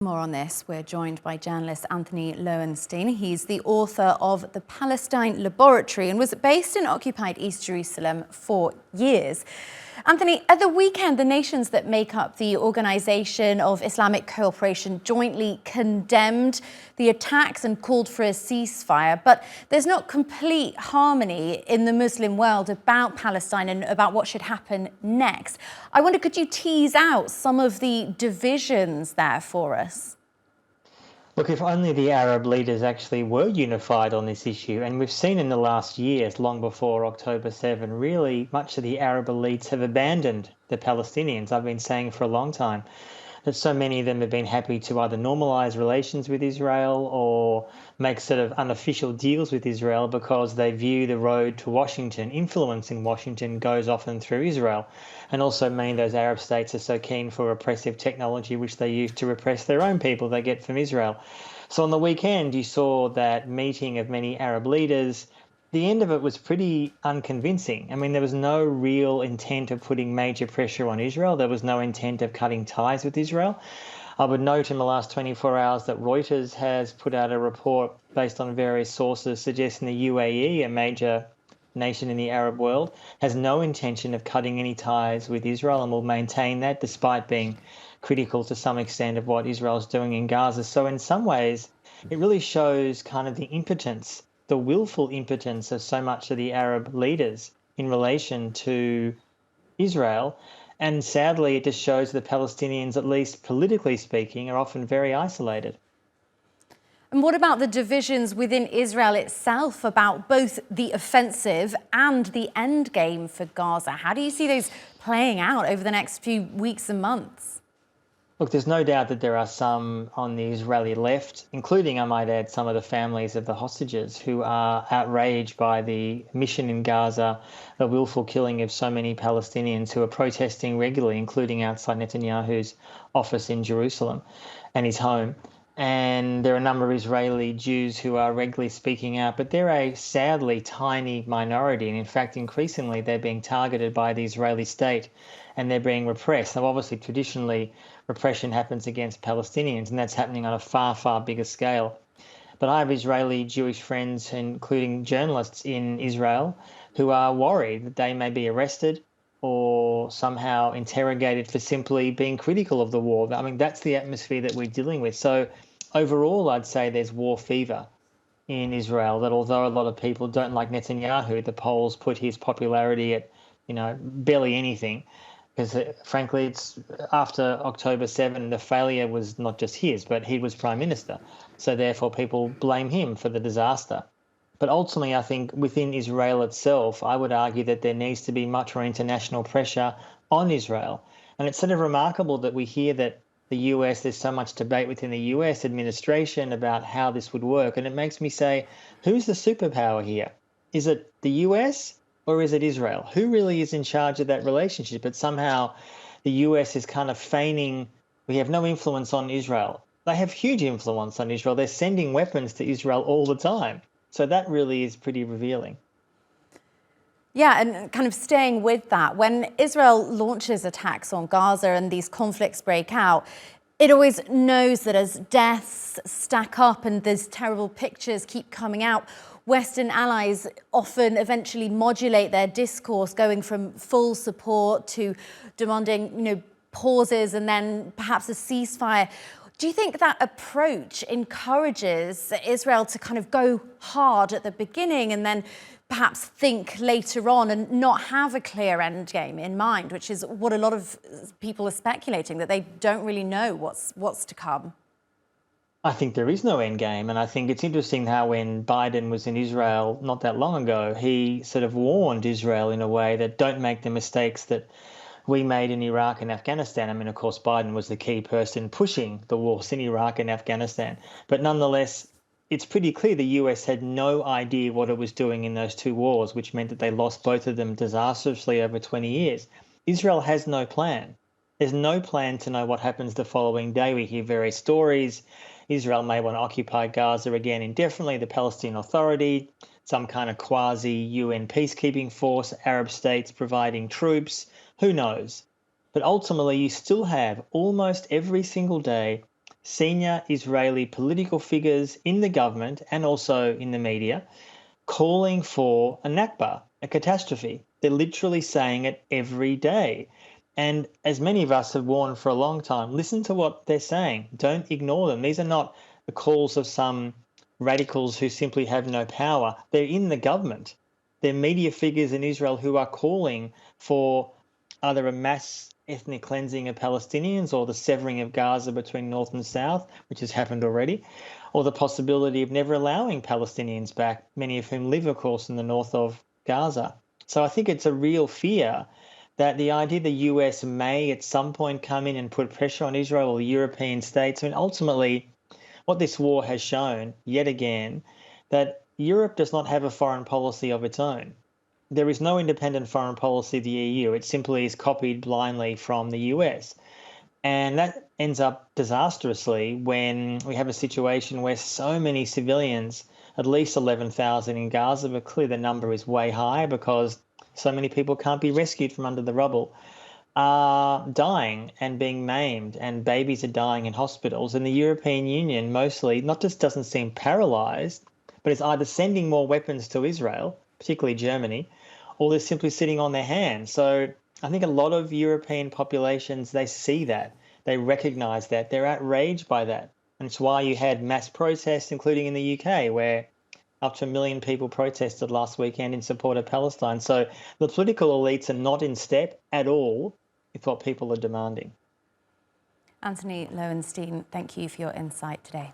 More on this, we're joined by journalist Antony Loewenstein. He's the author of The Palestine Laboratory and was based in occupied East Jerusalem for years. Anthony, at the weekend, the nations that make up the Organisation of Islamic Co-operation jointly condemned the attacks and called for a ceasefire. But there's not complete harmony in the Muslim world about Palestine and about what should happen next. I wonder, could you tease out some of the divisions there for us? Look, if only the Arab leaders actually were unified on this issue, and we've seen in the last years, long before October 7, really much of the Arab elites have abandoned the Palestinians. I've been saying for a long time that so many of them have been happy to either normalise relations with Israel or make sort of unofficial deals with Israel because they view the road to Washington, influence in Washington, goes often through Israel. And also many of those Arab states are so keen for repressive technology which they use to repress their own people they get from Israel. So on the weekend you saw that meeting of many Arab leaders. The end of it was pretty unconvincing. I mean, there was no real intent of putting major pressure on Israel. There was no intent of cutting ties with Israel. I would note in the last 24 hours that Reuters has put out a report based on various sources suggesting the UAE, a major nation in the Arab world, has no intention of cutting any ties with Israel and will maintain that despite being critical to some extent of what Israel is doing in Gaza. So in some ways, it really shows kind of the impotence, the willful impotence of so much of the Arab leaders in relation to Israel. And sadly, it just shows the Palestinians, at least politically speaking, are often very isolated. And what about the divisions within Israel itself about both the offensive and the endgame for Gaza? How do you see those playing out over the next few weeks and months? Look, there's no doubt that there are some on the Israeli left, including, I might add, some of the families of the hostages who are outraged by the mission in Gaza, the willful killing of so many Palestinians who are protesting regularly, including outside Netanyahu's office in Jerusalem and his home. And there are a number of Israeli Jews who are regularly speaking out, but they're a sadly tiny minority. And in fact, increasingly, they're being targeted by the Israeli state and they're being repressed. Now, obviously, traditionally, repression happens against Palestinians, and that's happening on a far, far bigger scale. But I have Israeli Jewish friends, including journalists in Israel, who are worried that they may be arrested or somehow interrogated for simply being critical of the war. I mean, that's the atmosphere that we're dealing with. So overall, I'd say there's war fever in Israel, that although a lot of people don't like Netanyahu, the polls put his popularity at, barely anything. Because frankly, it's after October 7, the failure was not just his, but he was Prime Minister. So therefore, people blame him for the disaster. But ultimately, I think within Israel itself, I would argue that there needs to be much more international pressure on Israel. And it's sort of remarkable that we hear that the US, there's so much debate within the US administration about how this would work. And it makes me say, who's the superpower here? Is it the US? Or is it Israel? Who really is in charge of that relationship? But somehow the US is kind of feigning we have no influence on Israel. They have huge influence on Israel. They're sending weapons to Israel all the time. So that really is pretty revealing. Yeah, and kind of staying with that, when Israel launches attacks on Gaza and these conflicts break out, it always knows that as deaths stack up and these terrible pictures keep coming out, Western allies often eventually modulate their discourse, going from full support to demanding, pauses and then perhaps a ceasefire. Do you think that approach encourages Israel to kind of go hard at the beginning and then perhaps think later on and not have a clear end game in mind, which is what a lot of people are speculating, that they don't really know what's to come? I think there is no end game. And I think it's interesting how when Biden was in Israel not that long ago, he sort of warned Israel in a way that don't make the mistakes that we made in Iraq and Afghanistan. I mean, of course, Biden was the key person pushing the wars in Iraq and Afghanistan. But nonetheless, it's pretty clear the US had no idea what it was doing in those two wars, which meant that they lost both of them disastrously over 20 years. Israel has no plan. There's no plan to know what happens the following day. We hear various stories. Israel may want to occupy Gaza again indefinitely, the Palestinian Authority, some kind of quasi-UN peacekeeping force, Arab states providing troops, who knows? But ultimately, you still have almost every single day senior Israeli political figures in the government and also in the media calling for a Nakba, a catastrophe. They're literally saying it every day. And as many of us have warned for a long time, listen to what they're saying. Don't ignore them. These are not the calls of some radicals who simply have no power. They're in the government. They're media figures in Israel who are calling for either a mass ethnic cleansing of Palestinians or the severing of Gaza between north and south, which has happened already, or the possibility of never allowing Palestinians back, many of whom live, of course, in the north of Gaza. So I think it's a real fear that the idea the US may at some point come in and put pressure on Israel or the European states, I mean, ultimately, what this war has shown, yet again, that Europe does not have a foreign policy of its own. There is no independent foreign policy of the EU. It simply is copied blindly from the US. And that ends up disastrously when we have a situation where so many civilians, at least 11,000 in Gaza, but clearly the number is way high because so many people can't be rescued from under the rubble, are dying and being maimed, and babies are dying in hospitals. And the European Union mostly not just doesn't seem paralysed, but is either sending more weapons to Israel, particularly Germany, or they're simply sitting on their hands. So I think a lot of European populations, they see that, they recognise that, they're outraged by that. And it's why you had mass protests, including in the UK, where up to 1 million people protested last weekend in support of Palestine. So the political elites are not in step at all with what people are demanding. Antony Loewenstein, thank you for your insight today.